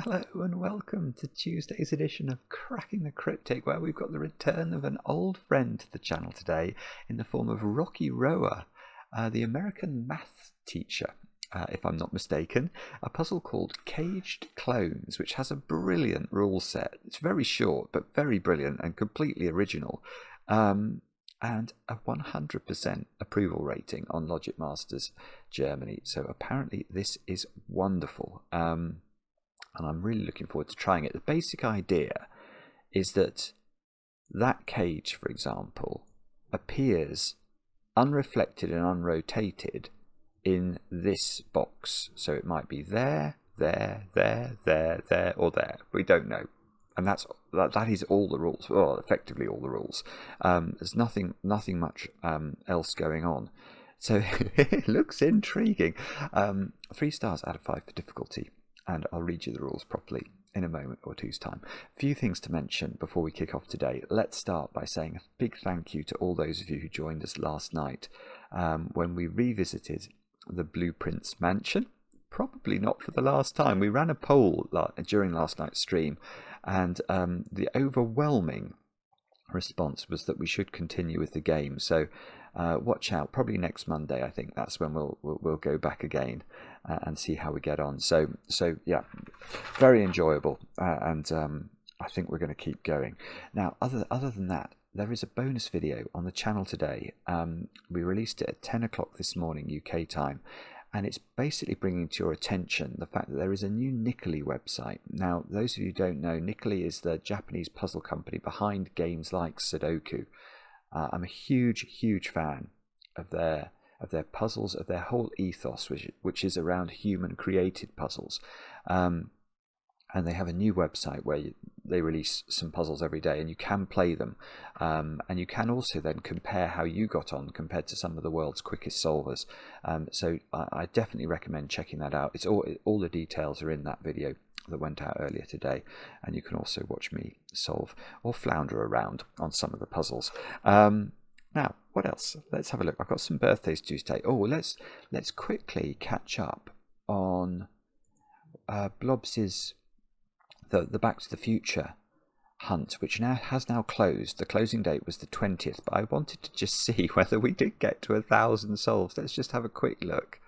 Hello and welcome to Tuesday's edition of Cracking the Cryptic, where we've got the return of an old friend to the channel today in the form of RockyRoer, the American math teacher, if I'm not mistaken. A puzzle called Caged Clones, which has a brilliant rule set. It's very short but very brilliant and completely original, and a 100% approval rating on Logic Masters Germany. So apparently this is wonderful. And I'm really looking forward to trying it. The basic idea is that cage, for example, appears unreflected and unrotated in this box. So it might be there, or there. We don't know. And that is all the rules. Well, effectively all the rules. There's nothing much else going on. So it looks intriguing. 3 stars out of 5 for difficulty. And I'll read you the rules properly in a moment or two's time. A few things to mention before we kick off today. Let's start by saying a big thank you to all those of you who joined us last night when we revisited the Blueprints Mansion. Probably not for the last time. We ran a poll during last night's stream, and the overwhelming response was that we should continue with the game. So watch out. Probably next Monday, I think that's when we'll go back again and see how we get on. So yeah, very enjoyable, and I think we're going to keep going. Now, other than that, there is a bonus video on the channel today. We released it at 10 o'clock this morning UK time, and it's basically bringing to your attention the fact that there is a new Nikoli website. Now, those of you who don't know, Nikoli is the Japanese puzzle company behind games like Sudoku. I'm a huge fan of their puzzles, of their whole ethos, which is around human created puzzles. And they have a new website where they release some puzzles every day, and you can play them, and you can also then compare how you got on compared to some of the world's quickest solvers. So I definitely recommend checking that out. It's all the details are in that video that went out earlier today, and you can also watch me solve or flounder around on some of the puzzles. Now, what else? Let's have a look. I've got some birthdays Tuesday. Oh, let's quickly catch up on Blobz's the Back to the Future hunt, which has now closed. The closing date was the 20th, but I wanted to just see whether we did get to 1,000 solves. Let's just have a quick look.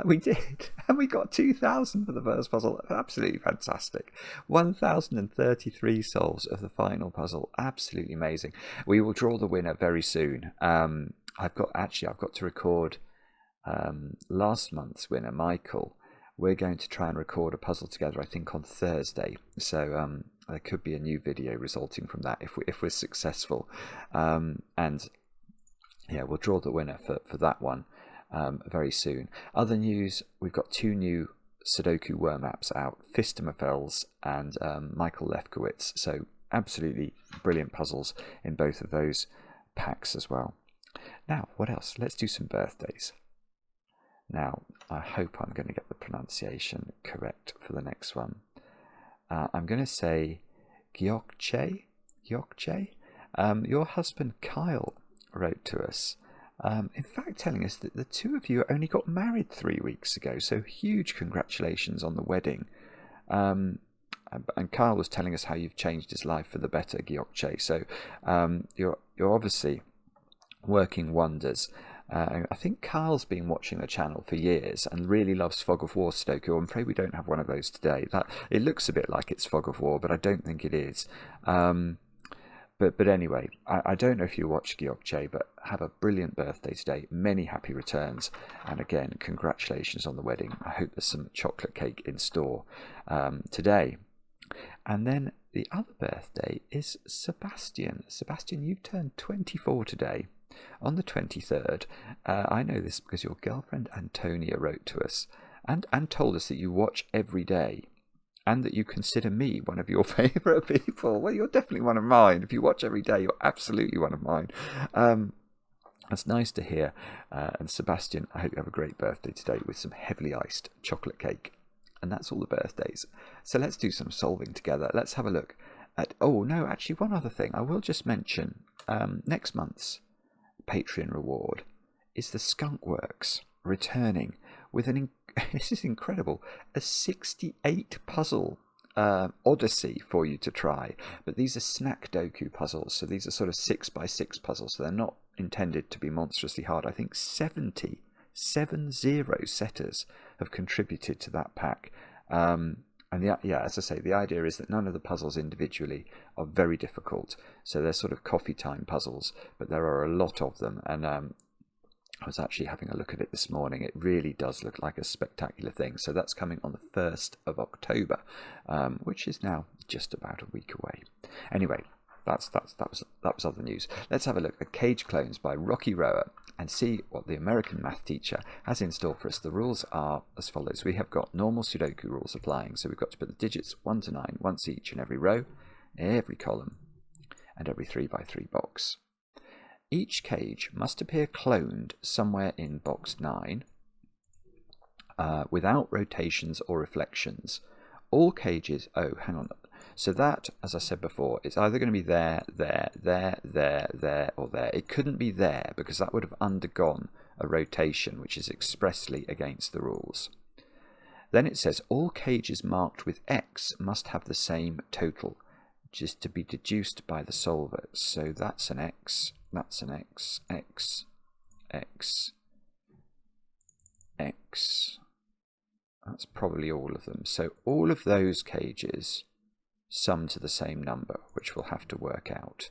We did, and we got 2,000 for the first puzzle. Absolutely fantastic. 1,033 solves of the final puzzle. Absolutely amazing. We will draw the winner very soon. I've got to record last month's winner, Michael. We're going to try and record a puzzle together, I think, on Thursday. So there could be a new video resulting from that if we're successful. And yeah, we'll draw the winner for that one very soon. Other news, we've got 2 new Sudoku worm apps out, Phistomefels and Michael Lefkowitz. So absolutely brilliant puzzles in both of those packs as well. Now, what else? Let's do some birthdays. Now, I hope I'm going to get the pronunciation correct for the next one. I'm going to say Gyokche. Your husband Kyle wrote to us. In fact, telling us that the 2 of you only got married 3 weeks ago, so huge congratulations on the wedding. And Kyle was telling us how you've changed his life for the better, Gyokche. So you're obviously working wonders. I think Kyle's been watching the channel for years and really loves Fog of War Sudoku. I'm afraid we don't have one of those today. It looks a bit like it's Fog of War, but I don't think it is. But anyway, I don't know if you watch Gyokche, but have a brilliant birthday today. Many happy returns. And again, congratulations on the wedding. I hope there's some chocolate cake in store today. And then the other birthday is Sebastian. Sebastian, you turned 24 today. On the 23rd, I know this because your girlfriend Antonia wrote to us and told us that you watch every day and that you consider me one of your favourite people. Well, you're definitely one of mine. If you watch every day, you're absolutely one of mine. That's nice to hear. And Sebastian, I hope you have a great birthday today with some heavily iced chocolate cake. And that's all the birthdays. So let's do some solving together. Let's have a look at... Oh, no, actually, one other thing. I will just mention next month's Patreon reward is the Skunkworks returning with this is incredible, a 68 puzzle odyssey for you to try. But these are snack doku puzzles, so these are sort of 6x6 puzzles, so they're not intended to be monstrously hard. I think 70 setters have contributed to that pack. And yeah, as I say, the idea is that none of the puzzles individually are very difficult, so they're sort of coffee time puzzles, but there are a lot of them. And I was actually having a look at it this morning. It really does look like a spectacular thing. So that's coming on the 1st of October, which is now just about a week away. Anyway, that was other news. Let's have a look at Cage Clones by RockyRoer and see what the American math teacher has in store for us. The rules are as follows. We have got normal Sudoku rules applying. So we've got to put the digits 1 to 9 once each in every row, every column, and every 3x3 box. Each cage must appear cloned somewhere in box 9 without rotations or reflections. All cages... Oh, hang on. So that, as I said before, it's either going to be there, or there. It couldn't be there because that would have undergone a rotation, which is expressly against the rules. Then it says all cages marked with X must have the same total, which is to be deduced by the solver. So that's an X, that's an X, X, X, X. That's probably all of them. So all of those cages sum to the same number, which we'll have to work out.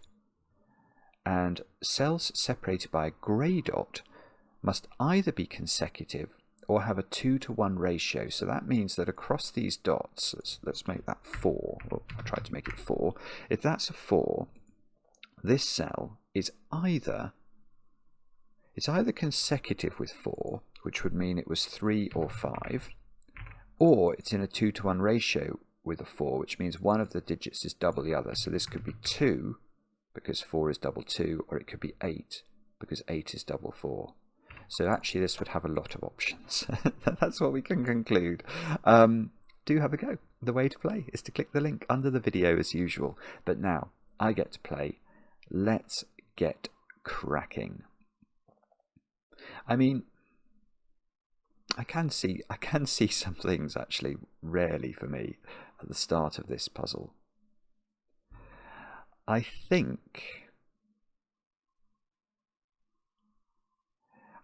And cells separated by a grey dot must either be consecutive or have a 2-to-1 ratio. So that means that across these dots, let's make that 4. Well, I tried to make it 4. If that's a 4, this cell is either consecutive with 4, which would mean it was 3 or 5, or it's in a 2-to-1 ratio with a 4, which means one of the digits is double the other. So this could be 2 because 4 is double 2, or it could be 8 because 8 is double 4. So actually this would have a lot of options. That's what we can conclude. Do have a go. The way to play is to click the link under the video as usual. But now I get to play. Let's get cracking. I mean, I can see some things actually rarely for me at the start of this puzzle. I think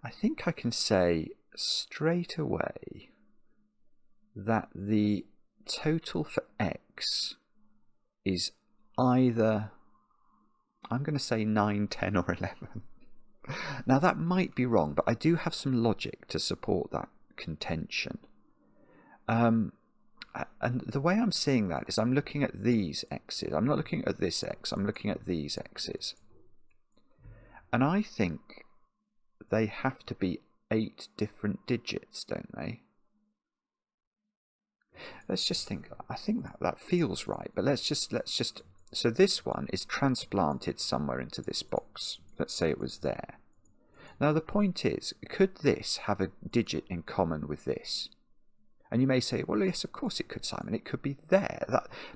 I can say straight away that the total for X is either, I'm going to say 9, 10 or 11. Now that might be wrong, but I do have some logic to support that contention. And the way I'm seeing that is I'm looking at these X's. I'm not looking at this X, I'm looking at these X's. And I think they have to be 8 different digits, don't they? Let's just think. I think that feels right, but let's just so this one is transplanted somewhere into this box. Let's say it was there. Now the point is, could this have a digit in common with this? And you may say, well, yes, of course it could, Simon. It could be there.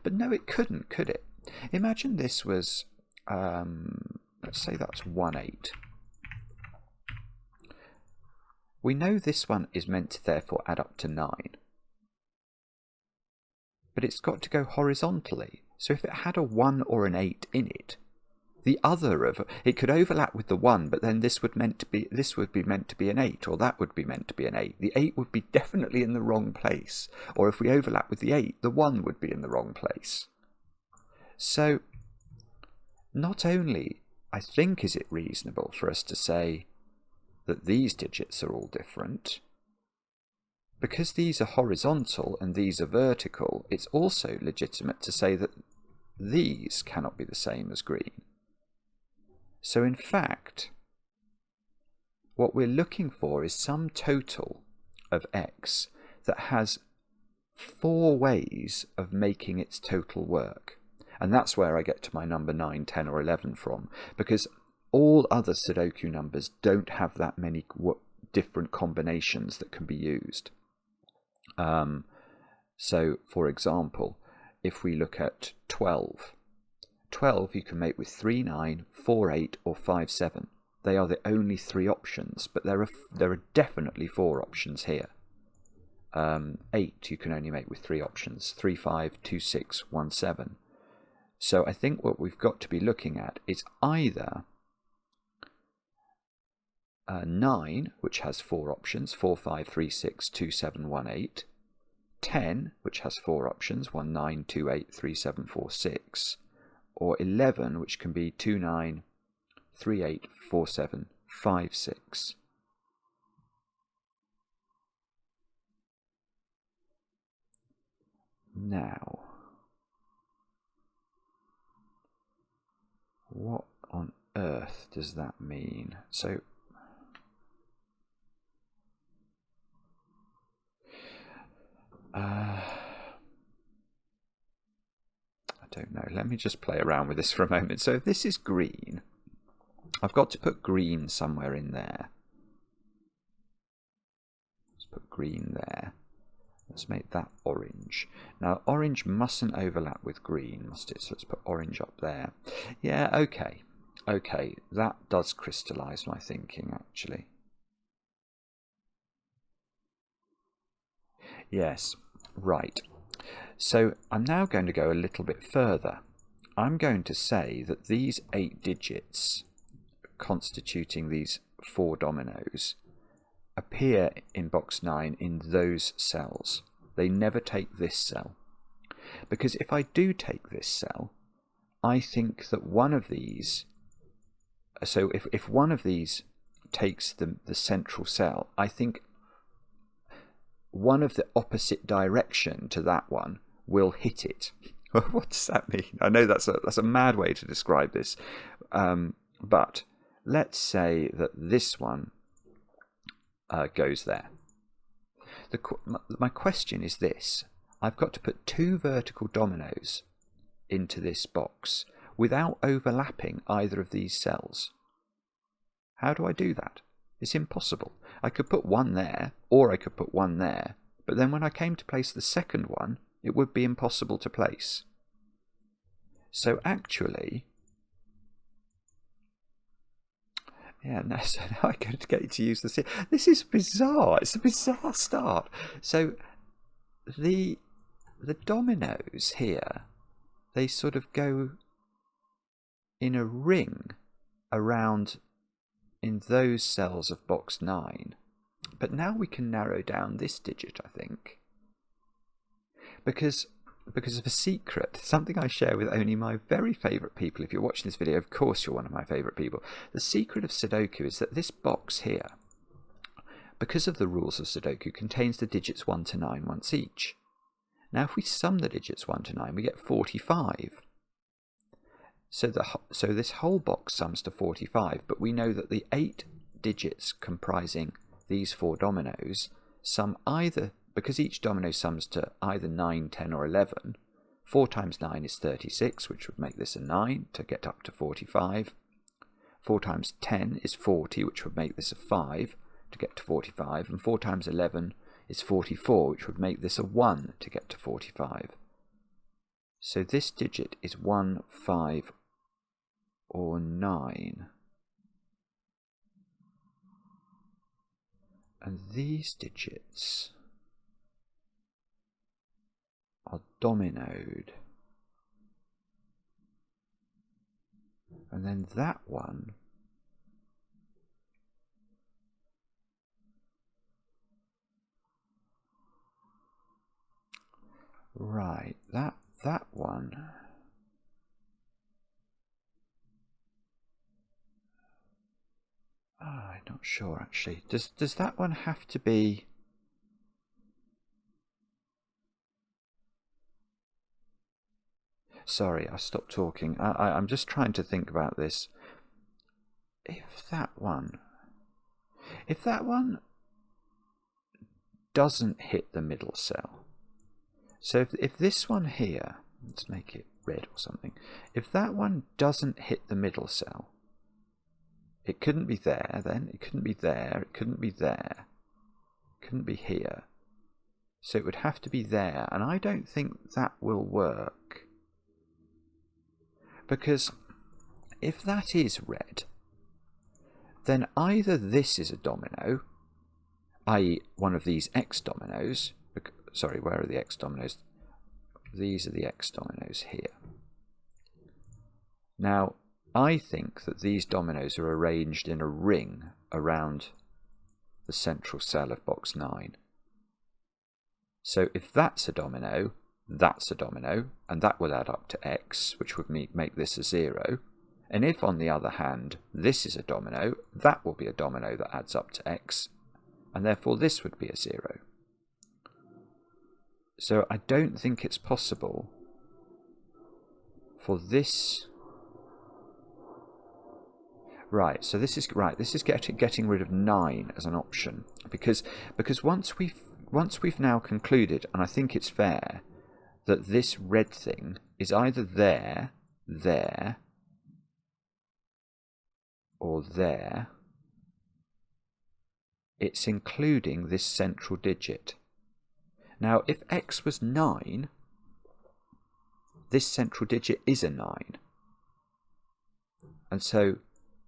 But no, it couldn't, could it? Imagine this was, let's say that's 1/8. We know this one is meant to therefore add up to 9. But it's got to go horizontally. So if it had a 1 or an 8 in it, the other of it could overlap with the 1, but then this would be meant to be an 8, or that would be meant to be an 8. The 8 would be definitely in the wrong place, or if we overlap with the 8, the 1 would be in the wrong place. So not only, I think, is it reasonable for us to say that these digits are all different, because these are horizontal and these are vertical, it's also legitimate to say that these cannot be the same as green. So in fact, what we're looking for is some total of X that has 4 ways of making its total work. And that's where I get to my number 9, 10 or 11 from, because all other Sudoku numbers don't have that many different combinations that can be used. So, for example, if we look at 12 you can make with 3, 9, 4, 8 or 5, 7. They are the only 3 options, but there are definitely 4 options here. 8 you can only make with 3 options, 3, 5, 2, 6, 1, 7. So I think what we've got to be looking at is either 9, which has 4 options, 4, 5, 3, 6, 2, 7, 1, 8. 10, which has 4 options, 1, 9, 2, 8, 3, 7, 4, 6. Or 11, which can be 2, 9, 3, 8, 4, 7, 5, 6. Now, what on earth does that mean? So, I don't know. Let me just play around with this for a moment. So if this is green, I've got to put green somewhere in there. Let's put green there. Let's make that orange. Now, orange mustn't overlap with green, must it? So let's put orange up there. Yeah, okay. Okay, that does crystallise my thinking, actually. Yes, right. So I'm now going to go a little bit further. I'm going to say that these 8 digits constituting these 4 dominoes appear in box 9 in those cells. They never take this cell. Because if I do take this cell, I think that one of these, so if one of these takes the central cell, I think one of the opposite direction to that one will hit it. What does that mean? I know that's a mad way to describe this, but let's say that this one goes there. My question is this. I've got to put 2 vertical dominoes into this box without overlapping either of these cells. How do I do that? It's impossible. I could put one there, or I could put one there, but then when I came to place the second one, it would be impossible to place. So actually, yeah, no, so now I go to get you to use this. This is bizarre. It's a bizarre start. So the dominoes here, they sort of go in a ring around in those cells of box 9. But now we can narrow down this digit, I think. Because of a secret, something I share with only my very favourite people. If you're watching this video, of course you're one of my favourite people. The secret of Sudoku is that this box here, because of the rules of Sudoku, contains the digits 1 to 9 once each. Now if we sum the digits 1 to 9, we get 45. So this whole box sums to 45, but we know that the 8 digits comprising these 4 dominoes sum either, because each domino sums to either 9, 10 or 11, 4 times 9 is 36, which would make this a 9 to get up to 45. 4 times 10 is 40, which would make this a 5 to get to 45. And 4 times 11 is 44, which would make this a 1 to get to 45. So this digit is 1, 5 or 9. And these digits are dominoed. And then that one right, that one I'm not sure actually. Does that one have to be? Sorry, I stopped talking. I'm just trying to think about this. If that one doesn't hit the middle cell, so if this one here, let's make it red or something, if that one doesn't hit the middle cell, it couldn't be there then, it couldn't be there, it couldn't be there, it couldn't be here. So it would have to be there, and I don't think that will work. Because if that is red, then either this is a domino, i.e. one of these X dominoes, sorry, where are the X dominoes? These are the X dominoes here. Now, I think that these dominoes are arranged in a ring around the central cell of box 9. So if that's a domino, and that will add up to X, which would make this a 0. And if, on the other hand, this is a domino, that will be a domino that adds up to X, and therefore this would be a 0. So I don't think it's possible for this. Right, so this is getting rid of 9 as an option, because once we've now concluded, and I think it's fair, that this red thing is either there, or there, it's including this central digit. Now, if X was 9, this central digit is a 9. And so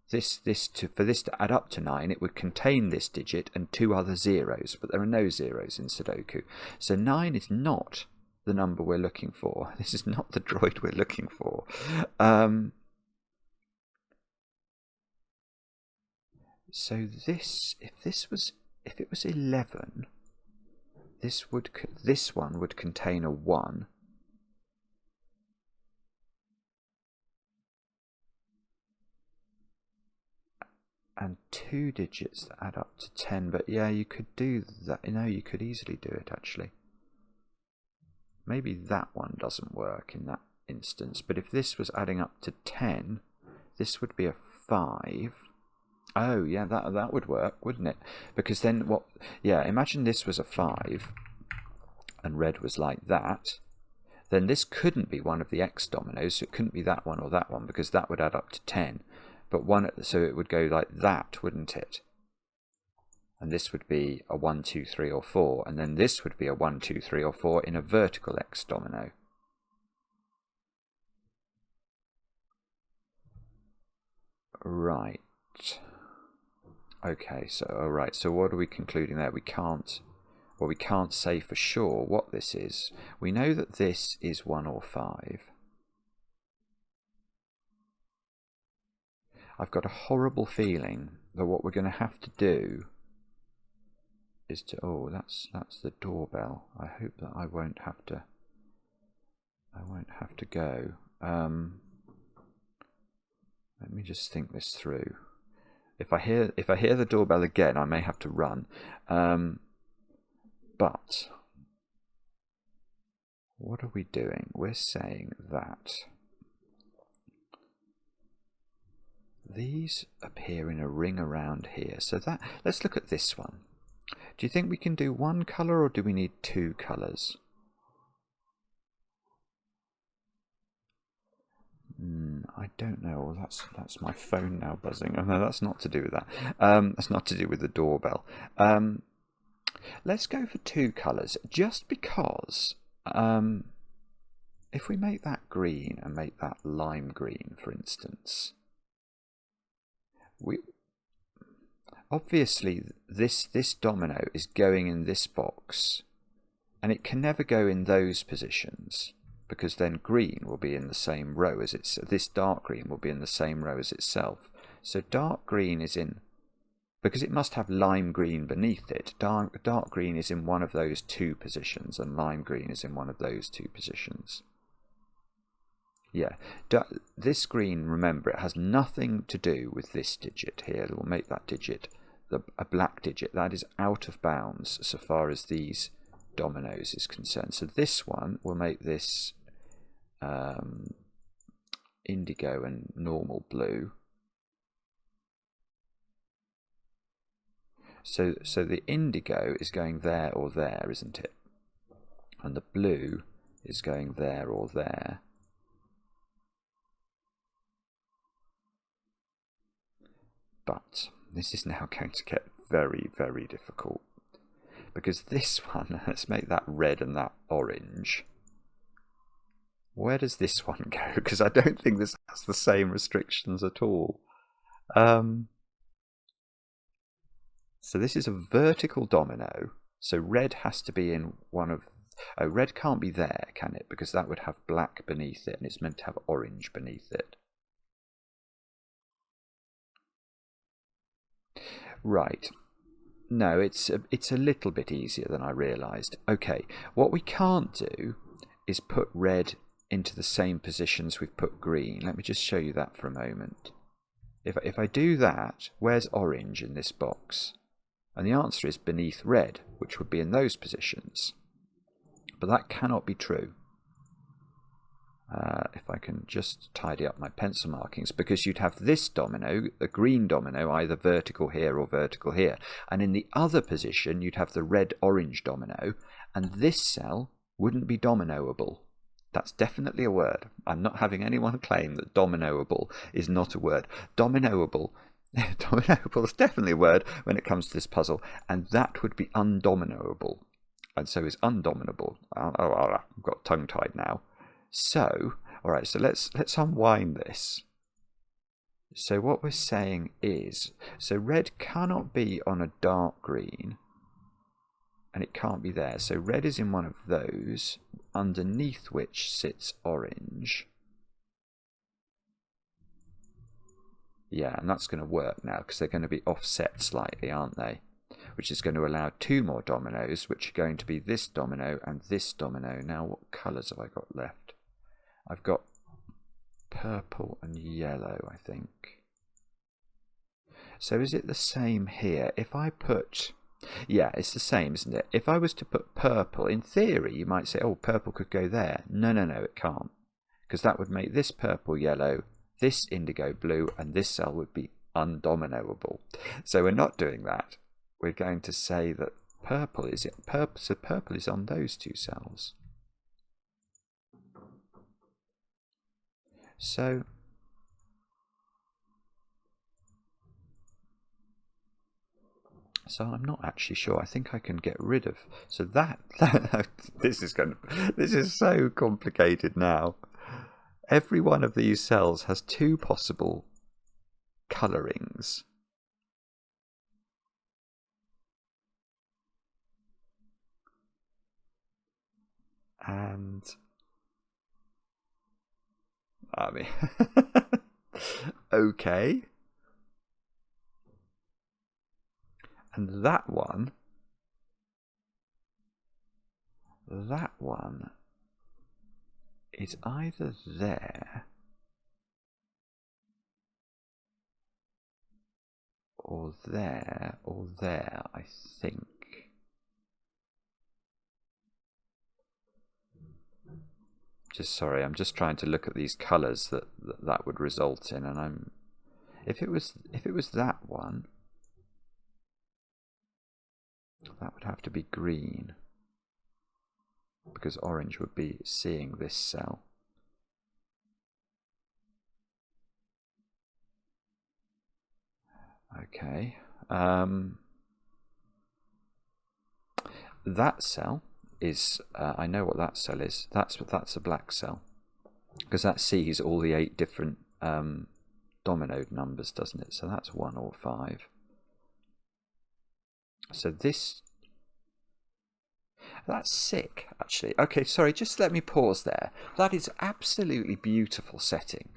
for this to add up to 9, it would contain this digit and 2 other zeros, but there are no zeros in Sudoku. So 9 is not the number we're looking for. This is not the droid we're looking for. So this, if it was 11, this one would contain a 1. And 2 digits that add up to 10, but yeah, you could do that. You know, you could easily do it actually. Maybe that one doesn't work in that instance, but if this was adding up to 10, this would be a 5. Oh yeah, that would work, wouldn't it? Because then what? Yeah, imagine this was a 5, and red was like that. Then this couldn't be one of the X dominoes, so it couldn't be that one or that one, because that would add up to 10. But so it would go like that, wouldn't it? And this would be a 1, 2, 3, or 4, and then this would be a 1, 2, 3, or 4 in a vertical X domino. Right. Okay, so alright, so what are we concluding there? We can't say for sure what this is. We know that this is 1 or 5. I've got a horrible feeling that what we're going to have to do is to... Oh, that's the doorbell. I hope that I won't have to go. Let me just think this through. If I hear the doorbell again, I may have to run. But what are we doing? We're saying that these appear in a ring around here. So that, let's look at this one. Do you think we can do one colour, or do we need 2 colours? I don't know. Well, that's my phone now buzzing. Oh no, that's not to do with that. That's not to do with the doorbell. Let's go for 2 colours, just because if we make that green and make that lime green, for instance, obviously this domino is going in this box, and it can never go in those positions, because then green will be in the same row as this dark green will be in the same row as itself. So dark green is in, because it must have lime green beneath it, dark green is in one of those 2 positions, and lime green is in one of those 2 positions. Yeah, this green, remember, it has nothing to do with this digit here. We'll make that digit a black digit. That is out of bounds so far as these dominoes is concerned. So this one will make this indigo and normal blue. So the indigo is going there or there, isn't it? And the blue is going there or there. But this is now going to get very, very difficult, because this one, let's make that red and that orange. Where does this one go? Because I don't think this has the same restrictions at all. So this is a vertical domino, so red has to be in one of Oh, red can't be there, can it? Because that would have black beneath it, and it's meant to have orange beneath it. Right. No, it's a little bit easier than I realised. Okay, what we can't do is put red into the same positions we've put green. Let me just show you that for a moment. If I do that, where's orange in this box? And the answer is beneath red, which would be in those positions. But that cannot be true. If I can just tidy up my pencil markings, because you'd have this domino, the green domino, either vertical here or vertical here. And in the other position, you'd have the red-orange domino, and this cell wouldn't be dominoable. That's definitely a word. I'm not having anyone claim that dominoable is not a word. Dominoable is definitely a word when it comes to this puzzle, and that would be undominoable. And so is undominable. I've got tongue-tied now. So, all right, so let's unwind this. So what we're saying is, so red cannot be on a dark green, and it can't be there. So red is in one of those, underneath which sits orange. Yeah, and that's going to work now, because they're going to be offset slightly, aren't they? Which is going to allow two more dominoes, which are going to be this domino and this domino. Now, what colours have I got left? I've got purple and yellow, I think. So is it the same here? If I put... Yeah, it's the same, isn't it? If I was to put purple, in theory, you might say, oh, purple could go there. No, no, no, it can't. Because that would make this purple yellow, this indigo blue, and this cell would be undominoable. So we're not doing that. We're going to say that purple is on those two cells. So I'm not actually sure. I think I can get rid of. So that this is so complicated now. Every one of these cells has two possible colorings. And I mean, okay. And that one is either there or there or there, I think. I'm just trying to look at these colours that would result in, and if it was that one, that would have to be green, because orange would be seeing this cell. Okay, that cell is, I know what that cell is. That's a black cell, because that sees all the 8 different dominoed numbers, doesn't it? So that's 1 or 5. So that's sick, actually. Okay, sorry, just let me pause there. That is absolutely beautiful setting.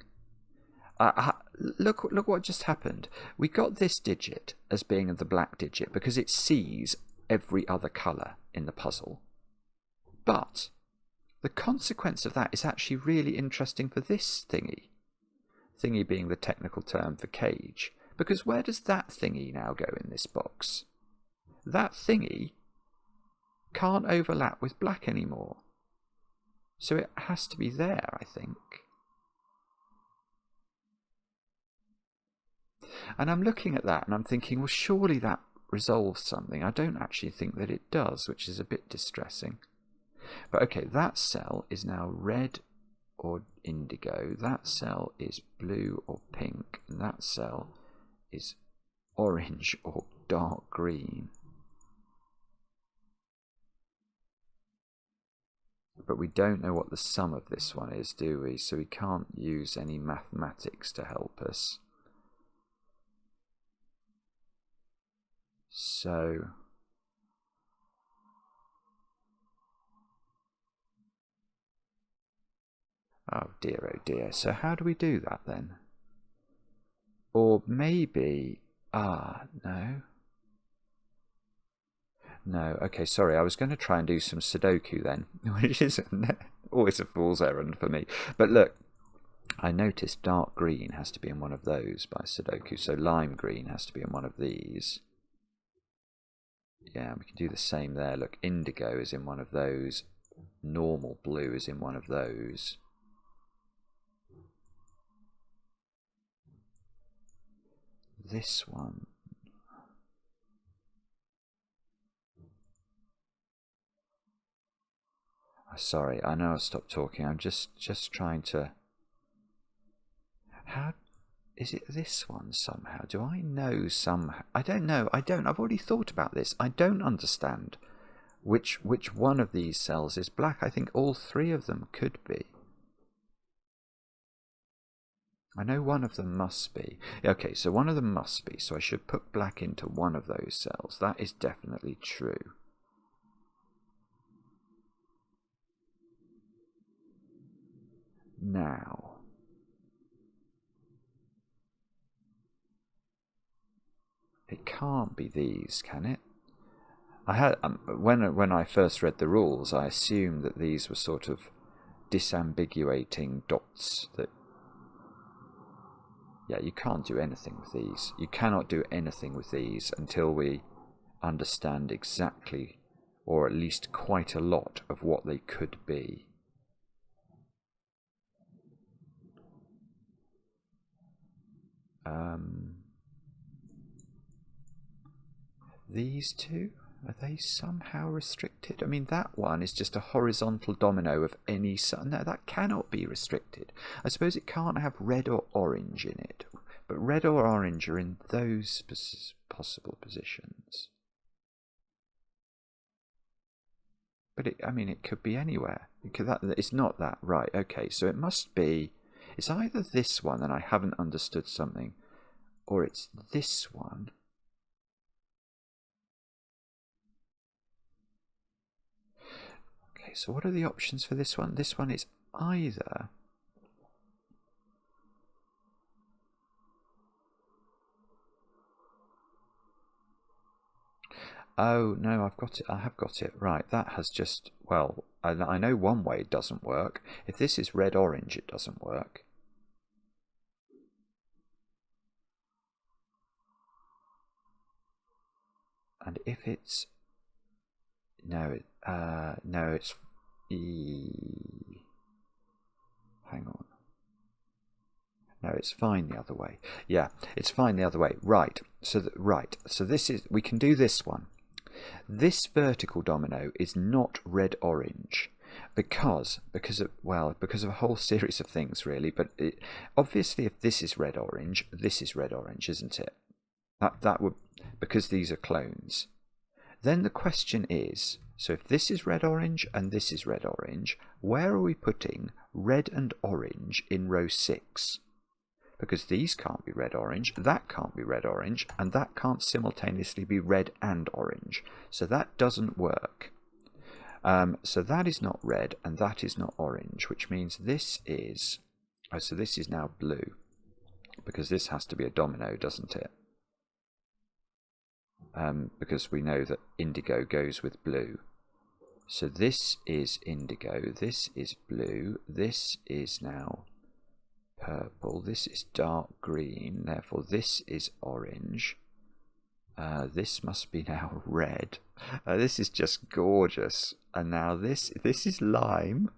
Look what just happened. We got this digit as being the black digit because it sees every other colour in the puzzle. But the consequence of that is actually really interesting for this thingy. Thingy being the technical term for cage. Because where does that thingy now go in this box? That thingy can't overlap with black anymore. So it has to be there, I think. And I'm looking at that and I'm thinking, well, surely that resolves something. I don't actually think that it does, which is a bit distressing. But okay, that cell is now red or indigo. That cell is blue or pink. And that cell is orange or dark green. But we don't know what the sum of this one is, do we? So we can't use any mathematics to help us. So Oh dear. So how do we do that then? Or maybe... no. No, okay, sorry, I was going to try and do some Sudoku then, which is always a fool's errand for me. But look, I noticed dark green has to be in one of those by Sudoku, so lime green has to be in one of these. Yeah, we can do the same there. Look, indigo is in one of those. Normal blue is in one of those. This one. Sorry, I know I'll stop talking. I'm just trying to... How... Is it this one somehow? Do I know somehow? I don't know. I don't. I've already thought about this. I don't understand which one of these cells is black. I think all three of them could be. I know one of them must be. Okay, so one of them must be. So I should put black into one of those cells. That is definitely true. Now... It can't be these, can it? I had when I first read the rules, I assumed that these were sort of disambiguating dots. That yeah, you can't do anything with these. You cannot do anything with these until we understand exactly, or at least quite a lot of what they could be. These two, are they somehow restricted? I mean, that one is just a horizontal domino of any size. No, that cannot be restricted. I suppose it can't have red or orange in it, but red or orange are in those possible positions. But I mean, it could be anywhere. It's not that, right? Okay, so it must be. It's either this one, and I haven't understood something, or it's this one. Okay, so what are the options for this one? This one is either... Oh, no, I've got it. I have got it. Right, that has just... Well, I know one way it doesn't work. If this is red-orange, it doesn't work. And if it's... No, no, it's... Hang on. No, it's fine the other way. Yeah, it's fine the other way. Right. So So this is... We can do this one. This vertical domino is not red-orange because of a whole series of things really. But obviously, if this is red-orange, isn't it? That would, because these are clones. Then the question is, so if this is red-orange and this is red-orange, where are we putting red and orange in row 6? Because these can't be red-orange, that can't be red-orange, and that can't simultaneously be red and orange. So that doesn't work. So that is not red and that is not orange, which means this is... Oh, so this is now blue, because this has to be a domino, doesn't it? Because we know that indigo goes with blue. So this is indigo, this is blue, this is now purple, this is dark green, therefore this is orange. This must be now red. This is just gorgeous. And now this is lime.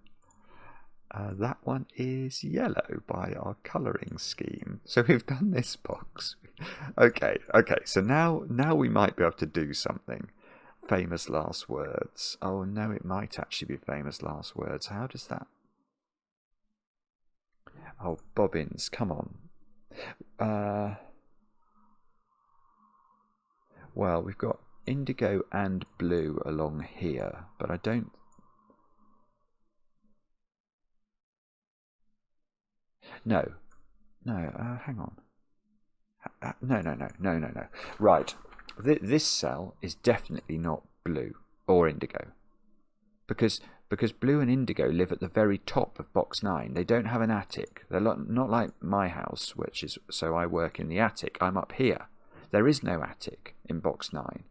That one is yellow by our colouring scheme. So we've done this box. Okay, so now we might be able to do something. Famous last words. Oh no, it might actually be famous last words. How does that... Oh, bobbins, come on. Well, we've got indigo and blue along here, but I don't... No, hang on. No. Right, this cell is definitely not blue or indigo. Because because blue and indigo live at the very top of box 9. They don't have an attic. They're not like my house, which is, so I work in the attic. I'm up here. There is no attic in box 9.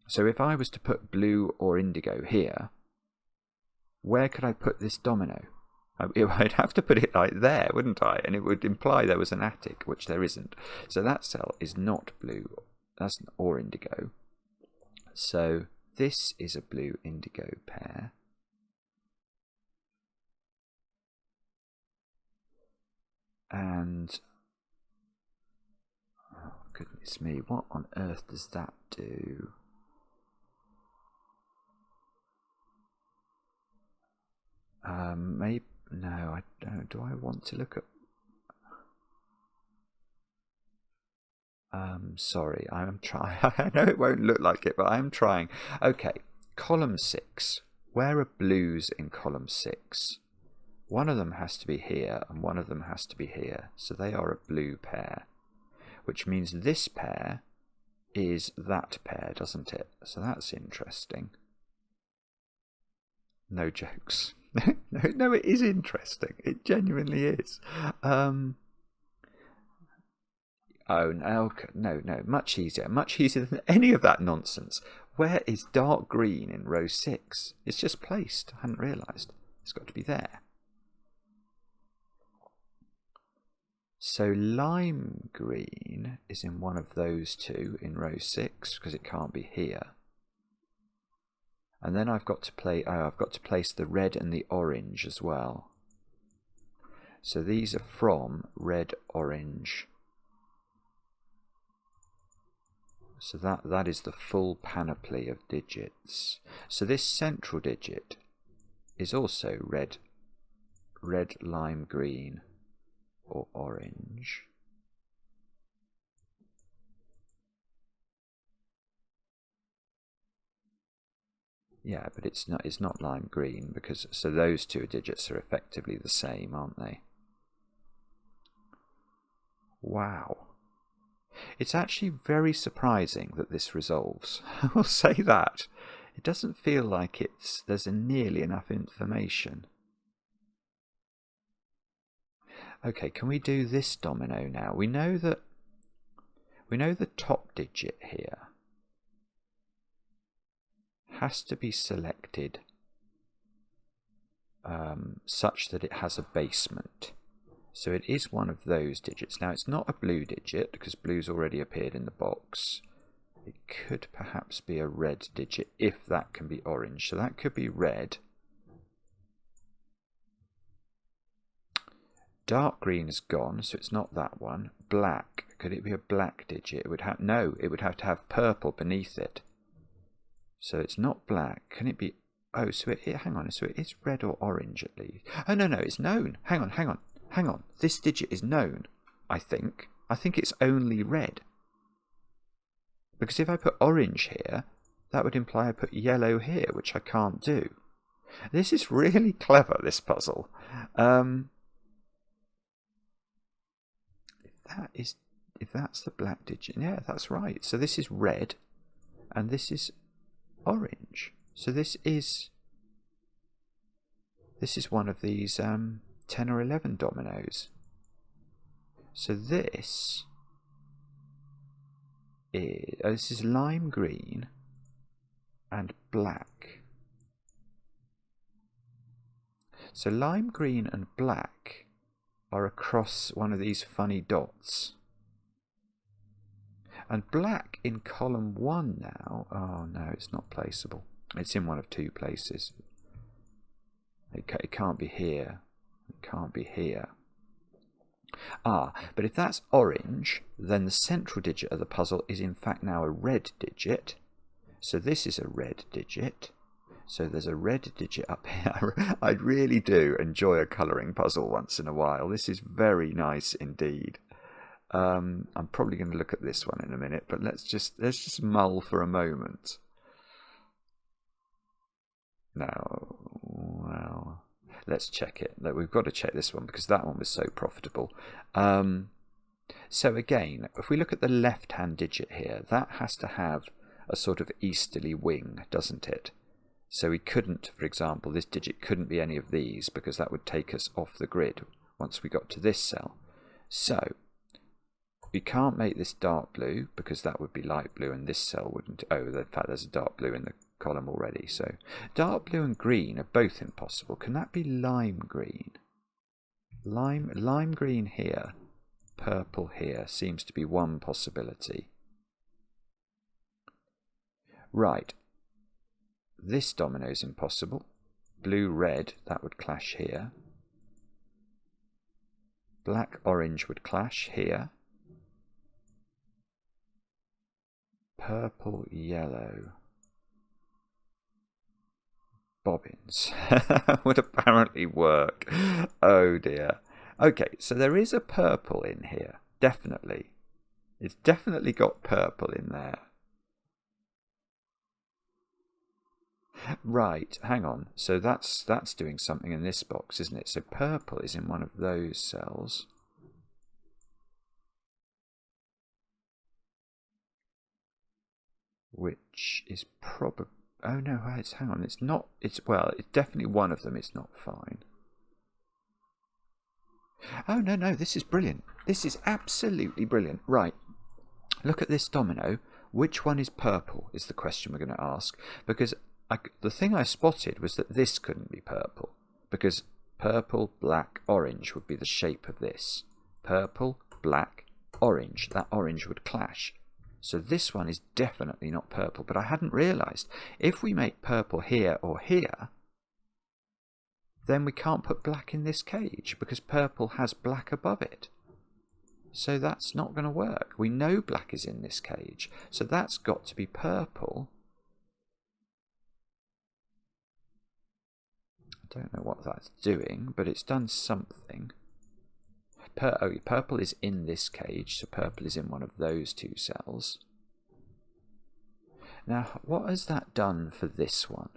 So if I was to put blue or indigo here, where could I put this domino? I'd have to put it like there, wouldn't I? And it would imply there was an attic, which there isn't. So that cell is not blue, or indigo. So this is a blue indigo pair. And oh goodness me, what on earth does that do? Maybe no, I don't. Do I want to look at? Sorry, I'm trying. I know it won't look like it, but I am trying. Okay, column 6. Where are blues in column 6? One of them has to be here, and one of them has to be here. So they are a blue pair, which means this pair is that pair, doesn't it? So that's interesting. No jokes. No, it is interesting. It genuinely is. Oh, no, much easier than any of that nonsense. Where is dark green in row 6? It's just placed. I hadn't realised. It's got to be there. So lime green is in one of those two in row 6 because it can't be here. And then I've got to place the red and the orange as well. So these are from red, orange. So that is the full panoply of digits. So this central digit is also red, lime green, or orange. Yeah, but it's not lime green, because so those two digits are effectively the same, aren't they? Wow. It's actually very surprising that this resolves. I will say that. It doesn't feel like there's nearly enough information. Okay, can we do this domino now? We know the top digit here has to be selected such that it has a basement. So it is one of those digits. Now it's not a blue digit because blue's already appeared in the box. It could perhaps be a red digit if that can be orange. So that could be red. Dark green is gone, so it's not that one. Black, could it be a black digit? It would have it would have to have purple beneath it. So it's not black. Can it be? Oh, so hang on. So it is red or orange at least. Oh no, it's known. Hang on. This digit is known. I think it's only red. Because if I put orange here, that would imply I put yellow here, which I can't do. This is really clever, this puzzle. If that's the black digit, yeah, that's right. So this is red, and this is orange. So this is one of these 10 or 11 dominoes. So this is lime green and black. So lime green and black are across one of these funny dots. And black in column 1 now. Oh no, it's not placeable. It's in one of two places. It can't be here. It can't be here. Ah, but if that's orange, then the central digit of the puzzle is in fact now a red digit. So this is a red digit. So there's a red digit up here. I really do enjoy a colouring puzzle once in a while. This is very nice indeed. I'm probably going to look at this one in a minute, but let's just mull for a moment. Now, well, let's check it. We've got to check this one because that one was so profitable. So again, if we look at the left-hand digit here, that has to have a sort of easterly wing, doesn't it? So we couldn't, for example, this digit couldn't be any of these because that would take us off the grid once we got to this cell. So we can't make this dark blue because that would be light blue and this cell wouldn't. Oh, in fact, there's a dark blue in the column already. So dark blue and green are both impossible. Can that be lime green? Lime green here, purple here seems to be one possibility. Right. This domino is impossible. Blue, red, that would clash here. Black, orange would clash here. Purple, yellow. Bobbins would apparently work. Oh dear. Okay, so there is a purple in here. Definitely. It's definitely got purple in there. Right, hang on. So that's doing something in this box, isn't it? So purple is in one of those cells. Which is probably... Oh no, hang on. It's not... Well, it's definitely one of them. It's not fine. Oh, no, this is brilliant. This is absolutely brilliant. Right, look at this domino. Which one is purple is the question we're going to ask. Because... the thing I spotted was that this couldn't be purple, because purple, black, orange would be the shape of this. Purple, black, orange. That orange would clash. So this one is definitely not purple, but I hadn't realised. If we make purple here or here, then we can't put black in this cage, because purple has black above it. So that's not going to work. We know black is in this cage, so that's got to be purple. Don't know what that's doing, but it's done something. Purple is in this cage, so purple is in one of those two cells. Now, what has that done for this one?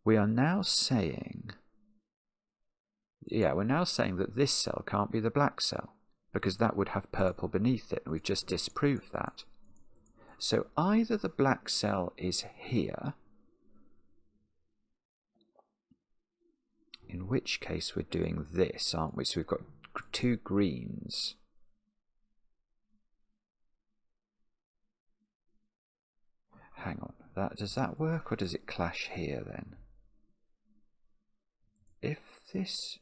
We are now saying... Yeah, we're now saying that this cell can't be the black cell, because that would have purple beneath it, and we've just disproved that. So either the black cell is here... In which case we're doing this, aren't we? So we've got two greens. Hang on. Does that work, or does it clash here then? If this...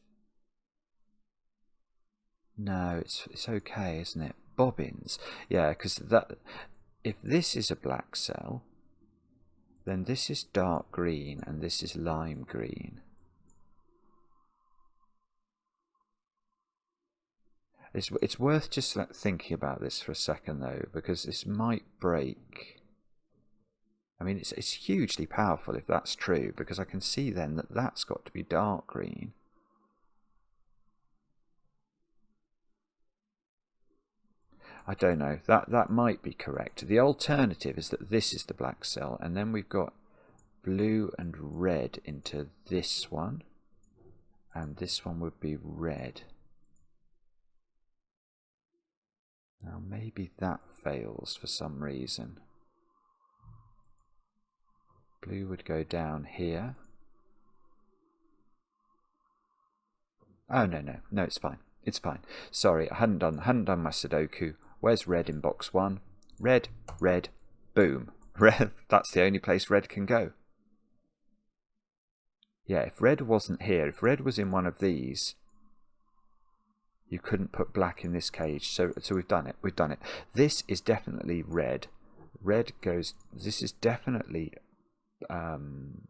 No, it's okay, isn't it? Bobbins. Yeah, because if this is a black cell, then this is dark green and this is lime green. It's worth just thinking about this for a second though, because this might break. I mean, it's hugely powerful if that's true, because I can see then that that's got to be dark green. I don't know. That might be correct. The alternative is that this is the black cell, and then we've got blue and red into this one, and this one would be red. Now maybe that fails for some reason. Blue would go down here. Oh no, it's fine. It's fine. Sorry, I hadn't done my Sudoku. Where's red in box one? Red, boom. Red. That's the only place red can go. Yeah, if red wasn't here, if red was in one of these, you couldn't put black in this cage. So we've done it. We've done it. This is definitely red. Red goes. This is definitely thingy,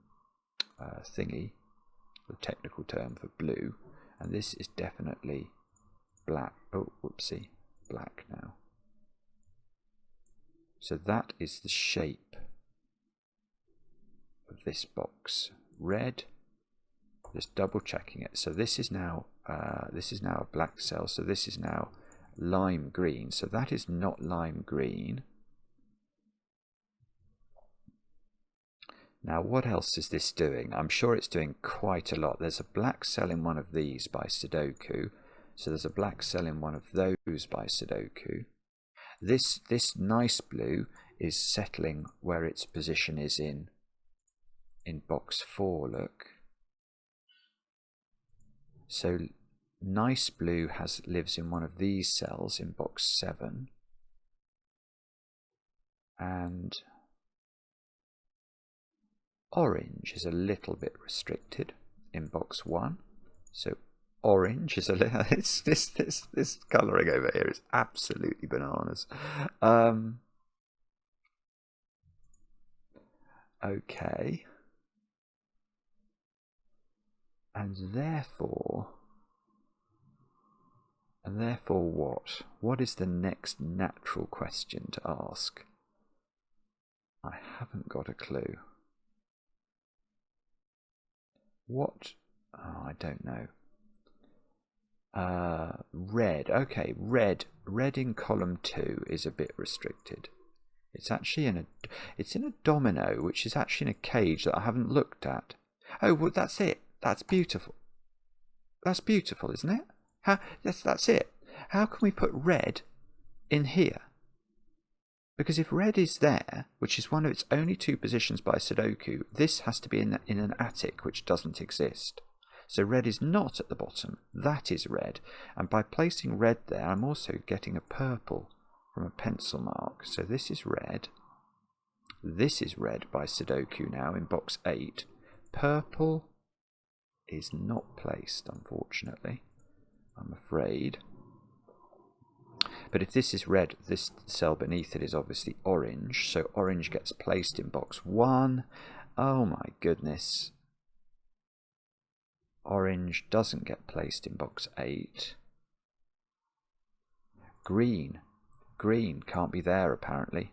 the technical term for blue, and this is definitely black. Oh, whoopsie, black now. So that is the shape of this box. Red. Just double checking it. So this is now a black cell. So this is now lime green. So that is not lime green. Now what else is this doing? I'm sure it's doing quite a lot. There's a black cell in one of these by Sudoku. So there's a black cell in one of those by Sudoku. This nice blue is settling where its position is in in box 4, look. So nice blue lives in one of these cells in box 7. And orange is a little bit restricted in box 1. So orange is a little... this colouring over here is absolutely bananas. Okay. And therefore what? What is the next natural question to ask? I haven't got a clue. What? Oh, I don't know. Red. Okay, red in column 2 is a bit restricted. It's actually in a domino, which is actually in a cage that I haven't looked at. Oh, well, that's it. That's beautiful. That's beautiful, isn't it? That's it. How can we put red in here? Because if red is there, which is one of its only 2 positions by Sudoku, this has to be in an attic, which doesn't exist. So red is not at the bottom. That is red. And by placing red there, I'm also getting a purple from a pencil mark. So this is red. This is red by Sudoku now in box 8. Purple is not placed, unfortunately, I'm afraid. But if this is red, this cell beneath it is obviously orange. So orange gets placed in box 1. Oh my goodness. Orange doesn't get placed in box 8. Green. Green can't be there, apparently,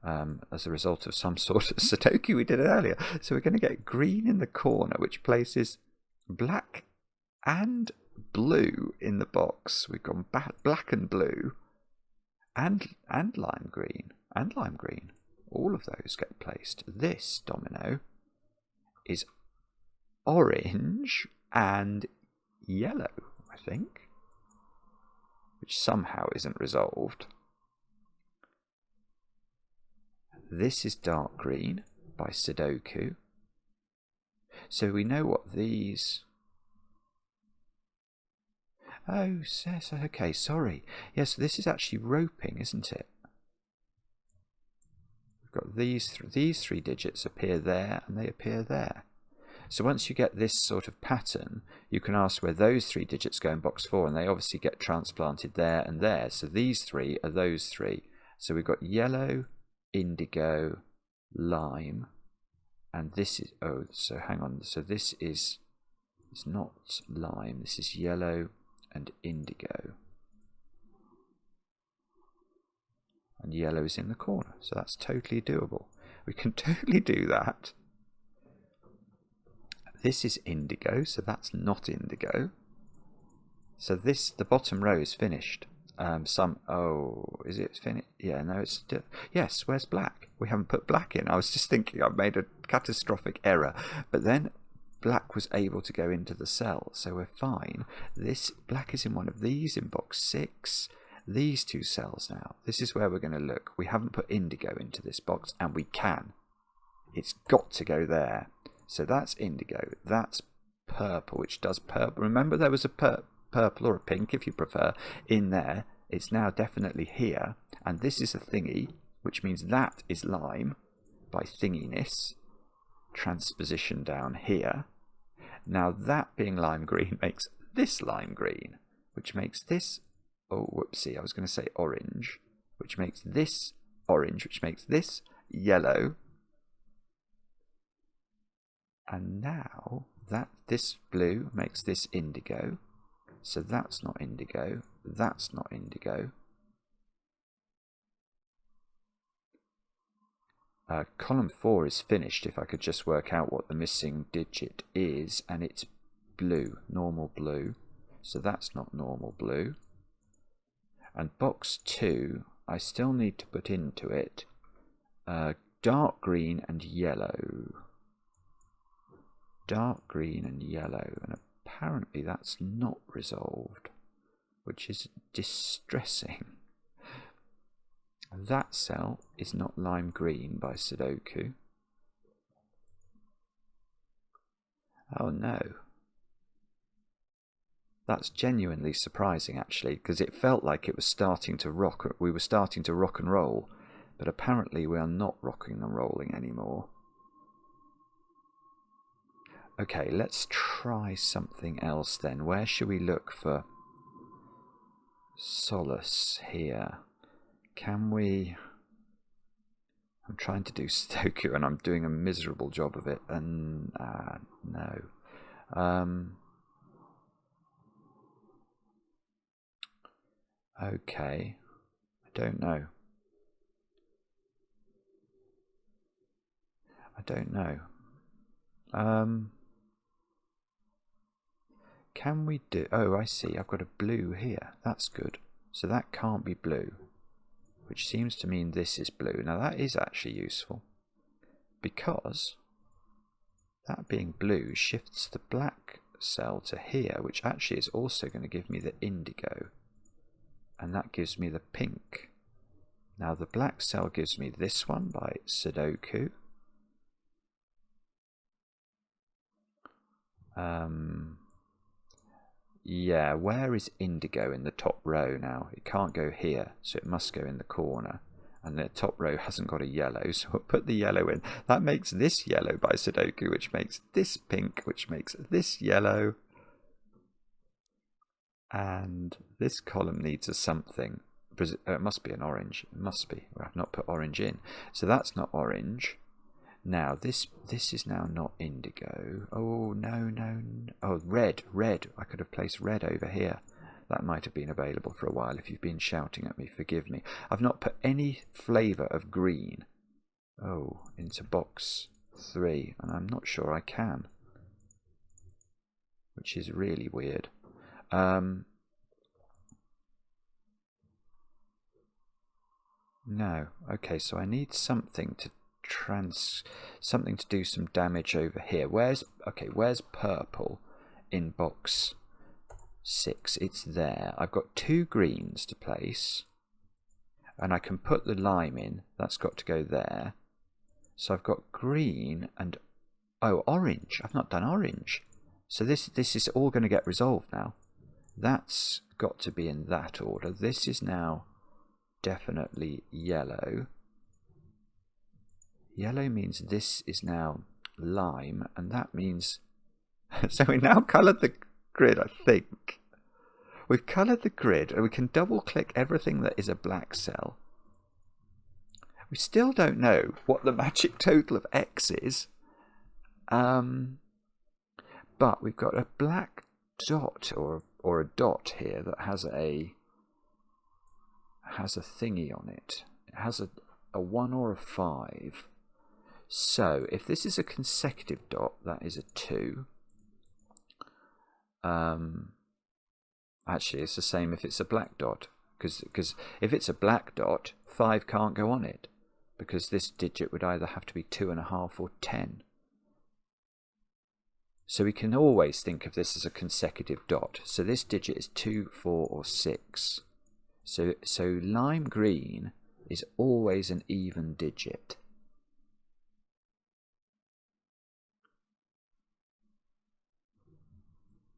as a result of some sort of Sudoku we did earlier. So we're going to get green in the corner, which places black and blue in the box. We've gone black and blue and lime green and lime green. All of those get placed. This domino is orange and yellow, I think, which somehow isn't resolved. This is dark green by Sudoku. So we know what these... Oh, yes, okay, sorry. Yes, this is actually roping, isn't it? We've got these 3 digits appear there and they appear there. So once you get this sort of pattern, you can ask where those 3 digits go in box 4, and they obviously get transplanted there and there. So these 3 are those 3. So we've got yellow, indigo, lime, and this is... Oh, so hang on. So this is... It's not lime. This is yellow and indigo. And yellow is in the corner. So that's totally doable. We can totally do that. This is indigo, so that's not indigo. So this, the bottom row is finished. Oh, is it finished? Yeah, no, it's still... Yes, where's black? We haven't put black in. I was just thinking I've made a catastrophic error. But then black was able to go into the cell, so we're fine. This black is in one of these in box 6. These 2 cells now. This is where we're going to look. We haven't put indigo into this box, and we can. It's got to go there. So that's indigo, that's purple, which does purple. Remember there was a purple or a pink, if you prefer, in there. It's now definitely here. And this is a thingy, which means that is lime by thinginess. Transposition down here. Now that being lime green makes this lime green, which makes this... Oh, whoopsie, I was going to say orange, which makes this orange, which makes this yellow. And now that this blue makes this indigo. So that's not indigo. That's not indigo. Column 4 is finished, if I could just work out what the missing digit is. And it's blue, normal blue. So that's not normal blue. And box 2, I still need to put into it dark green and yellow. Dark green and yellow, and apparently that's not resolved, which is distressing. That cell is not lime green by Sudoku. Oh no. That's genuinely surprising, actually, because it felt like it was starting to rock. We were starting to rock and roll, but apparently we are not rocking and rolling anymore. Okay, let's try something else then. Where should we look for solace here? Can we... I'm trying to do Sudoku and I'm doing a miserable job of it, and no. Okay, I don't know. Can we do... Oh, I see. I've got a blue here. That's good. So that can't be blue, which seems to mean this is blue. Now that is actually useful, because that being blue shifts the black cell to here, which actually is also going to give me the indigo, and that gives me the pink. Now the black cell gives me this one by Sudoku. Yeah, where is indigo in the top row now? It can't go here, so it must go in the corner. And the top row hasn't got a yellow, so we'll put the yellow in. That makes this yellow by Sudoku, which makes this pink, which makes this yellow. And this column needs a something. It must be an orange. It must be. I've not put orange in. So that's not orange. Now, this is now not indigo. Oh, no. Oh, red. I could have placed red over here. That might have been available for a while. If you've been shouting at me, forgive me. I've not put any flavour of green, into box 3, and I'm not sure I can, which is really weird. No. Okay, so I need something to do some damage over here. Where's purple in box 6? It's there. I've got 2 greens to place, and I can put the lime in. That's got to go there. So I've got green and orange. I've not done orange. So this is all going to get resolved now. That's got to be in that order. This is now definitely yellow. Yellow means this is now lime, and that means... So we now coloured the grid, I think. We've coloured the grid, and we can double-click everything that is a black cell. We still don't know what the magic total of X is. But we've got a black dot, or a dot here that has a thingy on it. It has a 1 or a 5. So if this is a consecutive dot, that is a 2. Actually, it's the same if it's a black dot, because if it's a black dot, 5 can't go on it, because this digit would either have to be 2.5 or 10. So we can always think of this as a consecutive dot. So this digit is 2, 4, or 6. So lime green is always an even digit.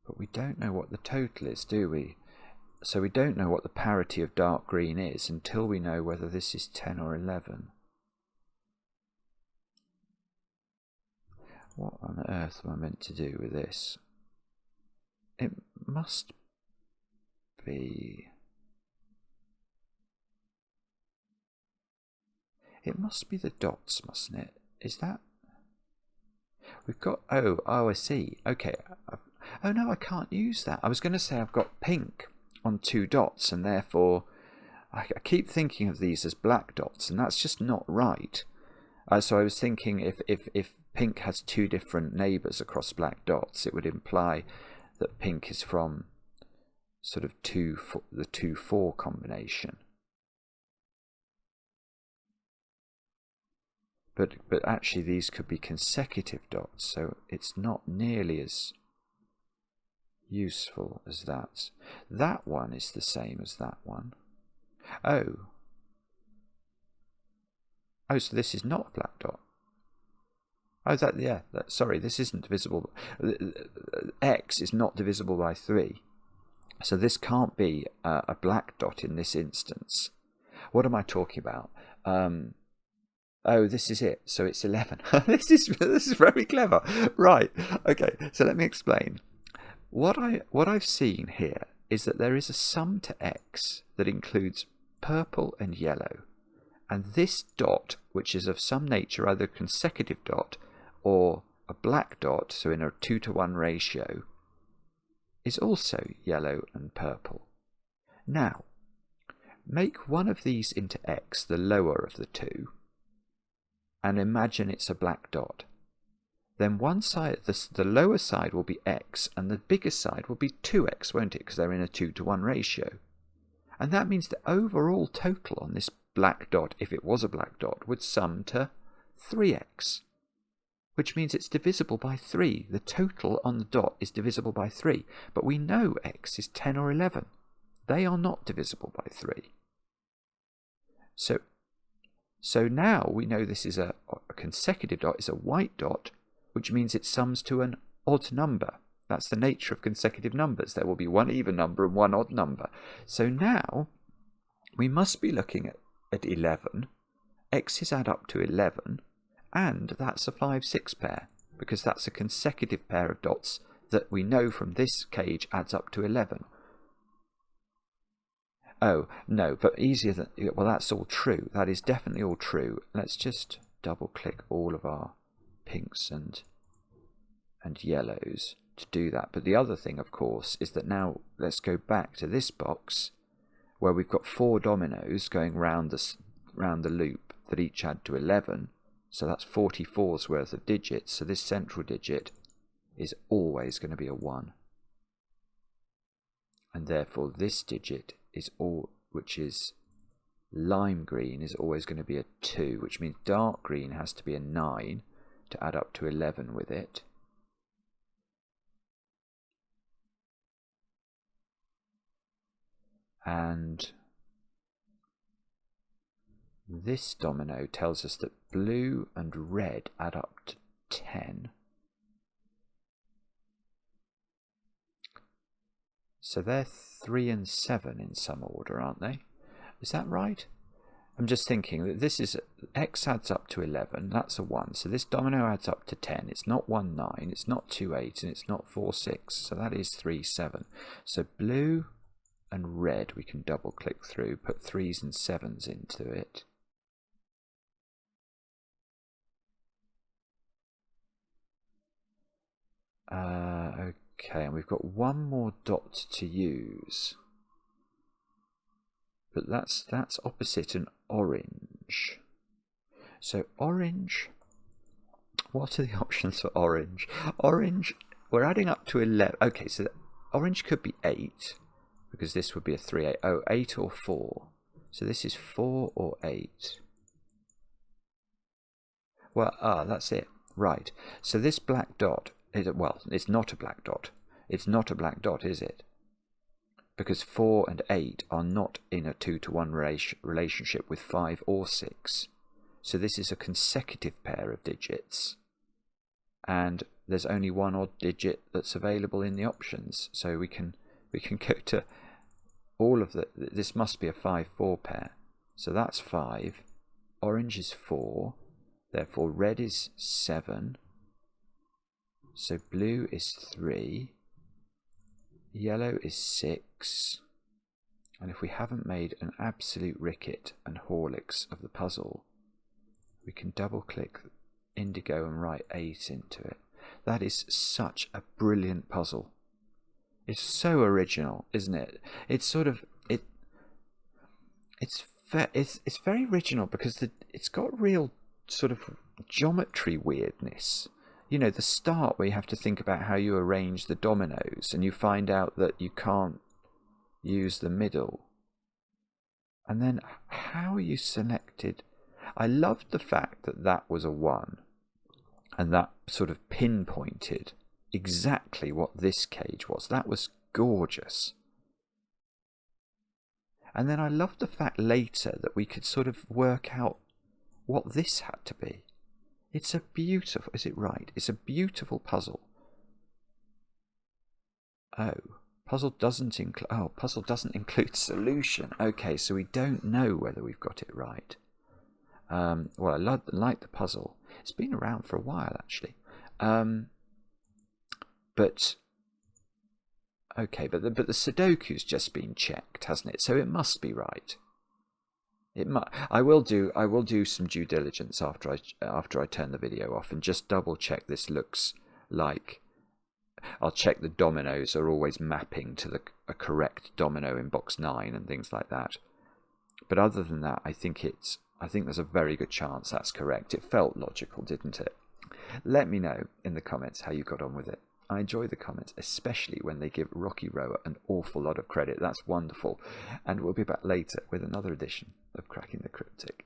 But we don't know what the total is, do we? So we don't know what the parity of dark green is until we know whether this is 10 or 11. What on earth am I meant to do with this? It must be... It must be the dots, mustn't it? Is that... We've got... Oh, I see. Okay. Oh, no, I can't use that. I was going to say I've got pink on 2 dots, and therefore I keep thinking of these as black dots, and that's just not right. So I was thinking if pink has 2 different neighbours across black dots, it would imply that pink is from sort of the 2-4 combination. But actually these could be consecutive dots, so it's not nearly as useful as that. That one is the same as that one. Oh, so this is not a black dot. Oh, sorry, this isn't divisible. X is not divisible by 3. So this can't be a black dot in this instance. What am I talking about? Oh, this is it. So it's 11. This is very clever. Right. Okay. So let me explain. What I've seen here is that there is a sum to X that includes purple and yellow, and this dot, which is of some nature either a consecutive dot or a black dot, so in a 2-to-1 ratio, is also yellow and purple. Now, make one of these into X, the lower of the two, and imagine it's a black dot. Then one side, the lower side will be X, and the bigger side will be 2X, won't it? Because they're in a 2-to-1 ratio. And that means the overall total on this black dot, if it was a black dot, would sum to 3X, which means it's divisible by 3. The total on the dot is divisible by 3, but we know X is 10 or 11. They are not divisible by 3. So now we know this is a consecutive dot, is a white dot, which means it sums to an odd number. That's the nature of consecutive numbers. There will be one even number and one odd number. So now we must be looking at 11. X's add up to 11, and that's a 5-6 pair, because that's a consecutive pair of dots that we know from this cage adds up to 11. Oh, no, but easier than... Well, that's all true. That is definitely all true. Let's just double-click all of our pinks and yellows to do that. But the other thing, of course, is that now let's go back to this box where we've got 4 dominoes going round the loop that each add to 11. So that's 44's worth of digits. So this central digit is always going to be a 1. And therefore this digit is which is lime green, is always going to be a 2, which means dark green has to be a 9 to add up to 11 with it. And this domino tells us that blue and red add up to 10. So they're 3 and 7 in some order, aren't they? Is that right? I'm just thinking that this is X adds up to 11, that's a 1. So this domino adds up to 10. It's not 1, 9, it's not 2, 8, and it's not 4, 6. So that is 3, 7. So blue and red we can double click through, put 3's and 7's into it. Okay, and we've got one more dot to use. But that's opposite an orange. So orange, what are the options for orange? Orange, we're adding up to 11. Okay, so orange could be 8, because this would be a 3, 8. Oh, 8 or 4. So this is 4 or 8. Well, that's it. Right. So this black dot, well, it's not a black dot. It's not a black dot, is it? Because 4 and 8 are not in a 2-to-1 relationship with 5 or 6. So this is a consecutive pair of digits. And there's only one odd digit that's available in the options. So we can go to all of this must be a 5-4 pair. So that's 5. Orange is 4. Therefore red is 7. So blue is 3. Yellow is 6, and if we haven't made an absolute ricket and Horlicks of the puzzle, we can double click indigo and write 8 into it. That is such a brilliant puzzle. It's so original, isn't it? It's sort of it's very original because it's got real sort of geometry weirdness. You know, the start where you have to think about how you arrange the dominoes and you find out that you can't use the middle. And then how you selected. I loved the fact that that was a 1 and that sort of pinpointed exactly what this cage was. That was gorgeous. And then I loved the fact later that we could sort of work out what this had to be. It's a beautiful... Is it right? It's a beautiful puzzle. Oh, puzzle doesn't include solution. Okay, so we don't know whether we've got it right. Well, I like the puzzle. It's been around for a while, actually. But okay, but the Sudoku's just been checked, hasn't it? So it must be right. I will do some due diligence after I turn the video off and just double check this looks like. I'll check the dominoes are always mapping to a correct domino in box 9 and things like that. But other than that, I think there's a very good chance that's correct. It felt logical, didn't it? Let me know in the comments how you got on with it. I enjoy the comments, especially when they give RockyRoer an awful lot of credit. That's wonderful. And we'll be back later with another edition of Cracking the Cryptic.